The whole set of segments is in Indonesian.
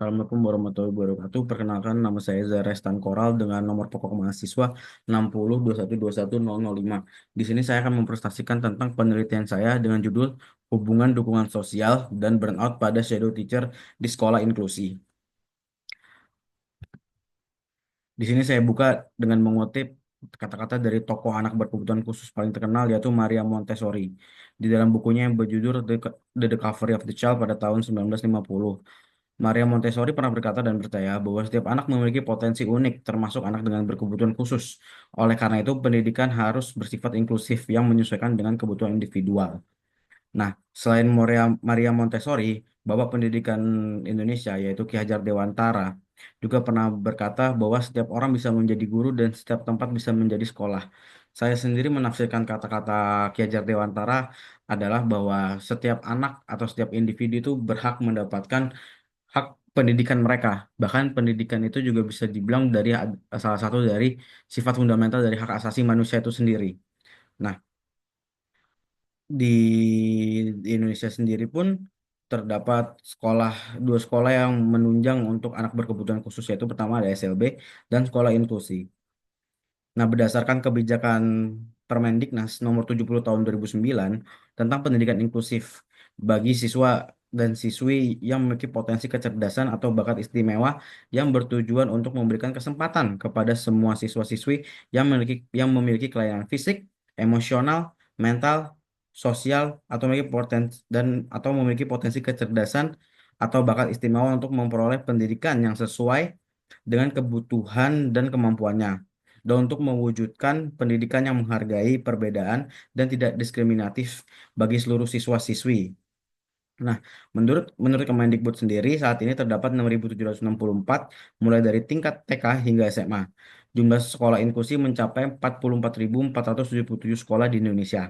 Assalamualaikum warahmatullahi wabarakatuh. Perkenalkan nama saya Zarestan Koral dengan nomor pokok mahasiswa 6021210005. Di sini saya akan mempresentasikan tentang penelitian saya dengan judul Hubungan Dukungan Sosial dan Burnout pada Shadow Teacher di Sekolah Inklusi. Di sini saya buka dengan mengutip kata-kata dari tokoh anak berkebutuhan khusus paling terkenal yaitu Maria Montessori. Di dalam bukunya yang berjudul The Discovery of the Child pada tahun 1950. Maria Montessori pernah berkata dan percaya bahwa setiap anak memiliki potensi unik, termasuk anak dengan berkebutuhan khusus. Oleh karena itu, pendidikan harus bersifat inklusif yang menyesuaikan dengan kebutuhan individual. Nah, selain Maria Montessori, Bapak Pendidikan Indonesia, yaitu Ki Hajar Dewantara, juga pernah berkata bahwa setiap orang bisa menjadi guru dan setiap tempat bisa menjadi sekolah. Saya sendiri menafsirkan kata-kata Ki Hajar Dewantara adalah bahwa setiap anak atau setiap individu itu berhak mendapatkan hak pendidikan mereka. Bahkan pendidikan itu juga bisa dibilang dari salah satu dari sifat fundamental dari hak asasi manusia itu sendiri. Nah, di Indonesia sendiri pun terdapat dua sekolah yang menunjang untuk anak berkebutuhan khusus yaitu pertama ada SLB dan sekolah inklusi. Nah, berdasarkan kebijakan Permendiknas nomor 70 tahun 2009 tentang pendidikan inklusif bagi siswa dan siswi yang memiliki potensi kecerdasan atau bakat istimewa yang bertujuan untuk memberikan kesempatan kepada semua siswa-siswi yang memiliki kelainan fisik, emosional, mental, sosial atau memiliki potensi kecerdasan atau bakat istimewa untuk memperoleh pendidikan yang sesuai dengan kebutuhan dan kemampuannya dan untuk mewujudkan pendidikan yang menghargai perbedaan dan tidak diskriminatif bagi seluruh siswa-siswi. Nah, menurut menurut Kemendikbud sendiri saat ini terdapat 6.764 mulai dari tingkat TK hingga SMA. Jumlah sekolah inklusi mencapai 44.477 sekolah di Indonesia.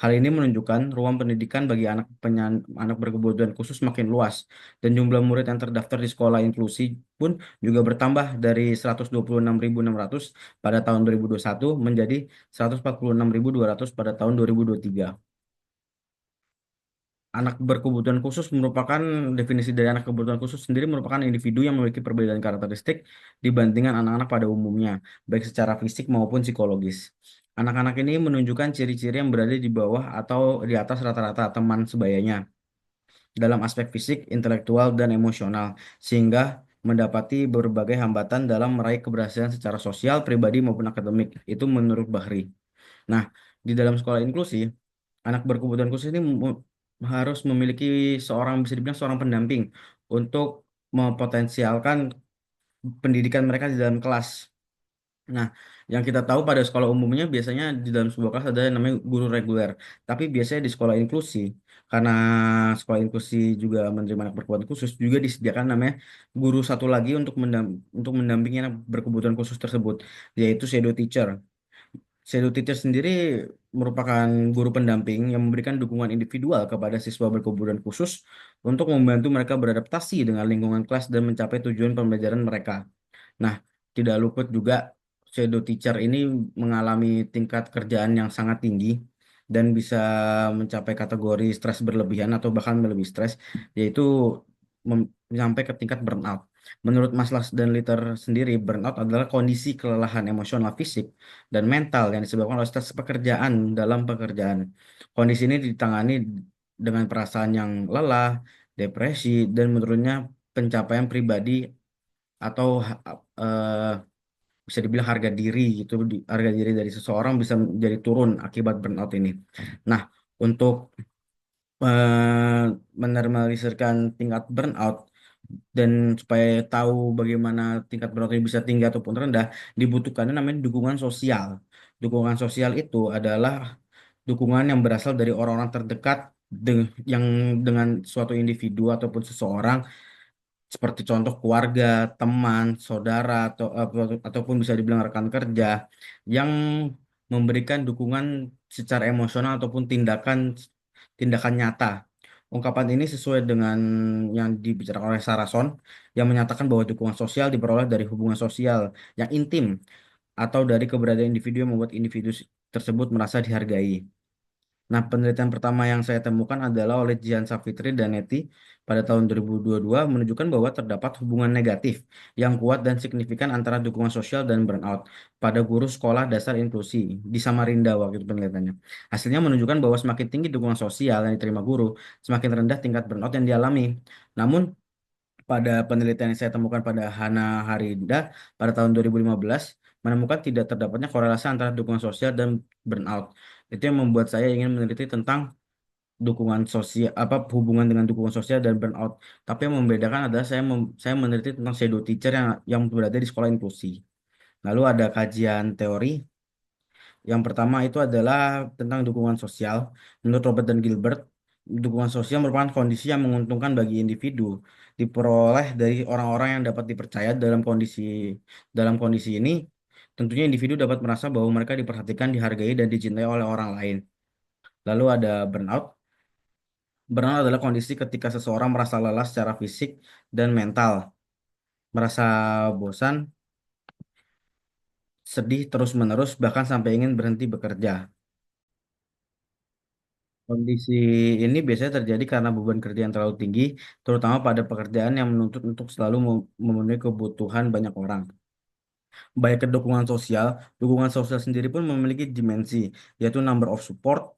Hal ini menunjukkan ruang pendidikan bagi anak berkebutuhan khusus makin luas dan jumlah murid yang terdaftar di sekolah inklusi pun juga bertambah dari 126.600 pada tahun 2021 menjadi 146.200 pada tahun 2023. Anak berkebutuhan khusus merupakan definisi dari anak kebutuhan khusus sendiri merupakan individu yang memiliki perbedaan karakteristik dibandingkan anak-anak pada umumnya, baik secara fisik maupun psikologis. Anak-anak ini menunjukkan ciri-ciri yang berada di bawah atau di atas rata-rata teman sebayanya dalam aspek fisik, intelektual, dan emosional, sehingga mendapati berbagai hambatan dalam meraih keberhasilan secara sosial, pribadi maupun akademik. Itu menurut Bahri. Nah, di dalam sekolah inklusi, anak berkebutuhan khusus ini harus memiliki bisa dibilang seorang pendamping untuk mempotensialkan pendidikan mereka di dalam kelas. Nah, yang kita tahu pada sekolah umumnya biasanya di dalam sebuah kelas ada yang namanya guru reguler. Tapi biasanya di sekolah inklusi, karena sekolah inklusi juga menerima anak berkebutuhan khusus, juga disediakan namanya guru satu lagi untuk mendampingi anak berkebutuhan khusus tersebut, yaitu shadow teacher. Shadow teacher sendiri merupakan guru pendamping yang memberikan dukungan individual kepada siswa berkebutuhan khusus untuk membantu mereka beradaptasi dengan lingkungan kelas dan mencapai tujuan pembelajaran mereka. Nah, tidak luput juga shadow teacher ini mengalami tingkat kerjaan yang sangat tinggi dan bisa mencapai kategori stres berlebihan atau bahkan lebih stres, yaitu sampai ke tingkat burnout. Menurut Maslow dan Litter sendiri, burnout adalah kondisi kelelahan emosional, fisik, dan mental yang disebabkan oleh stres pekerjaan dalam pekerjaan. Kondisi ini ditangani dengan perasaan yang lelah, depresi, dan menurunnya pencapaian pribadi atau eh, bisa dibilang harga diri gitu harga diri dari seseorang bisa menjadi turun akibat burnout ini. Nah, untuk menormalisirkan tingkat burnout dan supaya tahu bagaimana tingkat burnout ini bisa tinggi ataupun rendah, dibutuhkan namanya dukungan sosial. Dukungan sosial itu adalah dukungan yang berasal dari orang-orang terdekat yang dengan suatu individu ataupun seseorang seperti contoh keluarga, teman, saudara ataupun bisa dibilang rekan kerja yang memberikan dukungan secara emosional ataupun tindakan tindakan nyata. Ungkapan ini sesuai dengan yang dibicarakan oleh Sarason yang menyatakan bahwa dukungan sosial diperoleh dari hubungan sosial yang intim atau dari keberadaan individu yang membuat individu tersebut merasa dihargai. Nah, penelitian pertama yang saya temukan adalah oleh Jian Safitri dan Neti pada tahun 2022 menunjukkan bahwa terdapat hubungan negatif yang kuat dan signifikan antara dukungan sosial dan burnout pada guru sekolah dasar inklusi di Samarinda waktu itu penelitiannya. Hasilnya menunjukkan bahwa semakin tinggi dukungan sosial yang diterima guru, semakin rendah tingkat burnout yang dialami. Namun, pada penelitian yang saya temukan pada Hana Harinda pada tahun 2015 menemukan tidak terdapatnya korelasi antara dukungan sosial dan burnout. Itu yang membuat saya ingin meneliti tentang dukungan sosial apa hubungan dengan dukungan sosial dan burnout. Tapi yang membedakan adalah saya meneliti tentang shadow teacher yang berada di sekolah inklusi. Lalu ada kajian teori. Yang pertama itu adalah tentang dukungan sosial. Menurut Robert dan Gilbert, dukungan sosial merupakan kondisi yang menguntungkan bagi individu, diperoleh dari orang-orang yang dapat dipercaya dalam kondisi ini. Tentunya individu dapat merasa bahwa mereka diperhatikan, dihargai, dan dicintai oleh orang lain. Lalu ada burnout. Burnout adalah kondisi ketika seseorang merasa lelah secara fisik dan mental, merasa bosan, sedih terus-menerus, bahkan sampai ingin berhenti bekerja. Kondisi ini biasanya terjadi karena beban kerja yang terlalu tinggi, terutama pada pekerjaan yang menuntut untuk selalu memenuhi kebutuhan banyak orang. Baik ke dukungan sosial sendiri pun memiliki dimensi, yaitu number of support,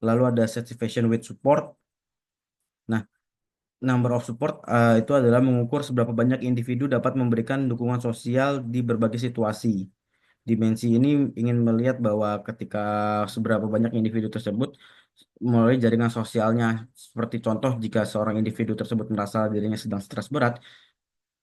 lalu ada satisfaction with support. Nah, number of support itu adalah mengukur seberapa banyak individu dapat memberikan dukungan sosial di berbagai situasi. Dimensi ini ingin melihat bahwa ketika seberapa banyak individu tersebut melalui jaringan sosialnya, seperti contoh jika seorang individu tersebut merasa dirinya sedang stres berat,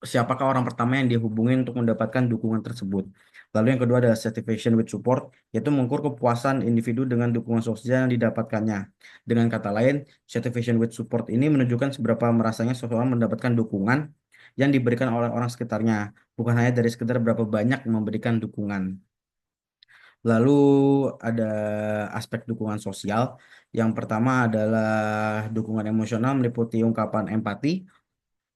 siapakah orang pertama yang dihubungi untuk mendapatkan dukungan tersebut. Lalu yang kedua adalah satisfaction with support, yaitu mengukur kepuasan individu dengan dukungan sosial yang didapatkannya. Dengan kata lain, satisfaction with support ini menunjukkan seberapa merasanya seseorang mendapatkan dukungan yang diberikan oleh orang sekitarnya, bukan hanya dari sekedar berapa banyak memberikan dukungan. Lalu ada aspek dukungan sosial. Yang pertama adalah dukungan emosional meliputi ungkapan empati,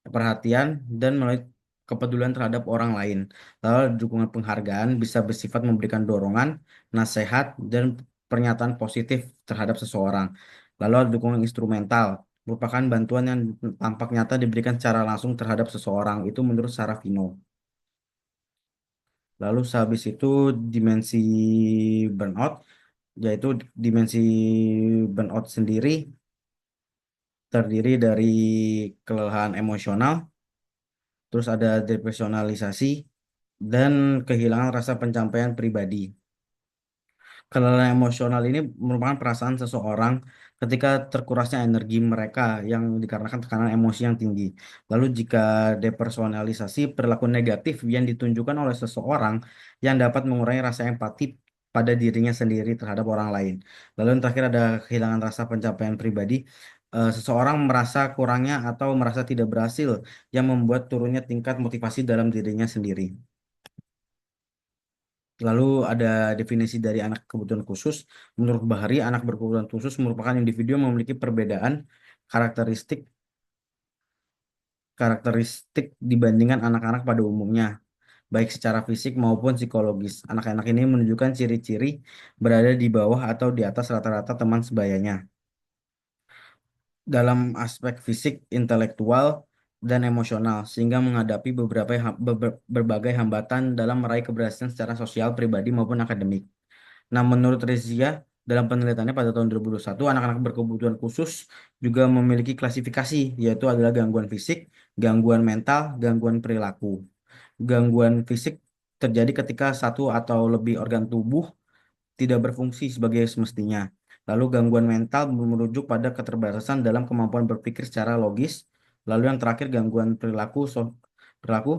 perhatian, dan melalui kepedulian terhadap orang lain. Lalu dukungan penghargaan bisa bersifat memberikan dorongan, nasihat, dan pernyataan positif terhadap seseorang. Lalu ada dukungan instrumental, merupakan bantuan yang tampak nyata diberikan secara langsung terhadap seseorang. Itu menurut Sarafino. Lalu sehabis itu dimensi burnout, yaitu dimensi burnout sendiri terdiri dari kelelahan emosional, terus ada depersonalisasi, dan kehilangan rasa pencapaian pribadi. Kelelahan emosional ini merupakan perasaan seseorang ketika terkurasnya energi mereka yang dikarenakan tekanan emosi yang tinggi. Lalu jika depersonalisasi, perilaku negatif yang ditunjukkan oleh seseorang yang dapat mengurangi rasa empati pada dirinya sendiri terhadap orang lain. Lalu yang terakhir ada kehilangan rasa pencapaian pribadi. Seseorang merasa kurangnya atau merasa tidak berhasil yang membuat turunnya tingkat motivasi dalam dirinya sendiri. Lalu ada definisi dari anak kebutuhan khusus. Menurut Bahari, anak berkebutuhan khusus merupakan individu yang memiliki perbedaan karakteristik karakteristik dibandingkan anak-anak pada umumnya, baik secara fisik maupun psikologis. Anak-anak ini menunjukkan ciri-ciri berada di bawah atau di atas rata-rata teman sebayanya dalam aspek fisik, intelektual, dan emosional, sehingga menghadapi berbagai hambatan dalam meraih keberhasilan secara sosial, pribadi maupun akademik. Nah, menurut Rezia, dalam penelitiannya pada tahun 2021, anak-anak berkebutuhan khusus juga memiliki klasifikasi, yaitu adalah gangguan fisik, gangguan mental, gangguan perilaku. Gangguan fisik terjadi ketika satu atau lebih organ tubuh tidak berfungsi sebagai semestinya. Lalu gangguan mental merujuk pada keterbatasan dalam kemampuan berpikir secara logis. Lalu yang terakhir gangguan perilaku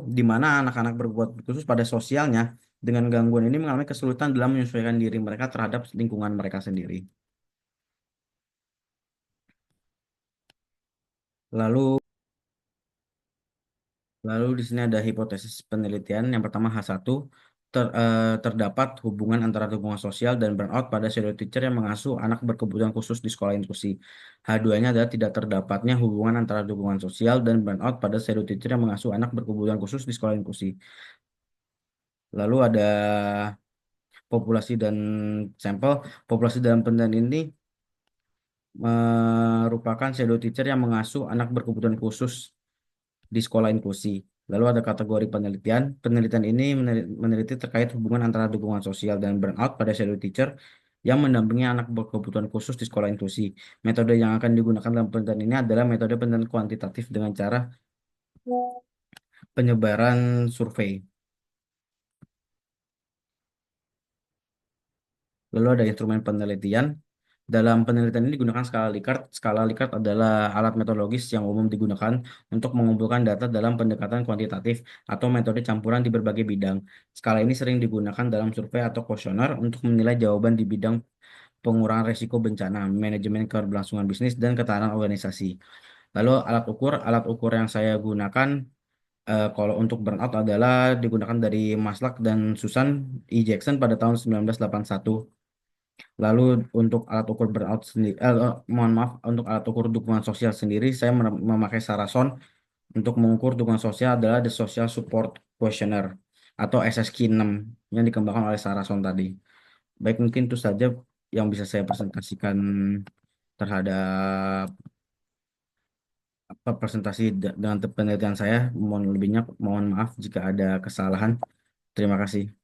di mana anak-anak berbuat khusus pada sosialnya dengan gangguan ini mengalami kesulitan dalam menyesuaikan diri mereka terhadap lingkungan mereka sendiri. Lalu Lalu di sini ada hipotesis penelitian. Yang pertama H1, terdapat hubungan antara dukungan sosial dan burnout pada shadow teacher yang mengasuh anak berkebutuhan khusus di sekolah inklusi. H2-nya adalah tidak terdapatnya hubungan antara dukungan sosial dan burnout pada shadow teacher yang mengasuh anak berkebutuhan khusus di sekolah inklusi. Lalu ada populasi dan sampel. Populasi dalam penelitian ini merupakan shadow teacher yang mengasuh anak berkebutuhan khusus di sekolah inklusi. Lalu ada kategori penelitian. Penelitian ini meneliti terkait hubungan antara dukungan sosial dan burnout pada shadow teacher yang mendampingi anak berkebutuhan khusus di sekolah inklusi. Metode yang akan digunakan dalam penelitian ini adalah metode penelitian kuantitatif dengan cara penyebaran survei. Lalu ada instrumen penelitian. Dalam penelitian ini digunakan skala Likert. Skala Likert adalah alat metodologis yang umum digunakan untuk mengumpulkan data dalam pendekatan kuantitatif atau metode campuran di berbagai bidang. Skala ini sering digunakan dalam survei atau kuesioner untuk menilai jawaban di bidang pengurangan risiko bencana, manajemen keberlangsungan bisnis, dan ketahanan organisasi. Lalu alat ukur yang saya gunakan kalau untuk burnout adalah digunakan dari Maslach dan Susan E. Jackson pada tahun 1981. Lalu untuk alat ukur burnout sendiri, mohon maaf, untuk alat ukur dukungan sosial sendiri, saya memakai Sarason. Untuk mengukur dukungan sosial adalah The Social Support Questionnaire atau SSQ-6 yang dikembangkan oleh Sarason tadi. Baik, mungkin itu saja yang bisa saya presentasikan terhadap apa presentasi dengan penelitian saya. Mohon lebihnya, mohon maaf jika ada kesalahan. Terima kasih.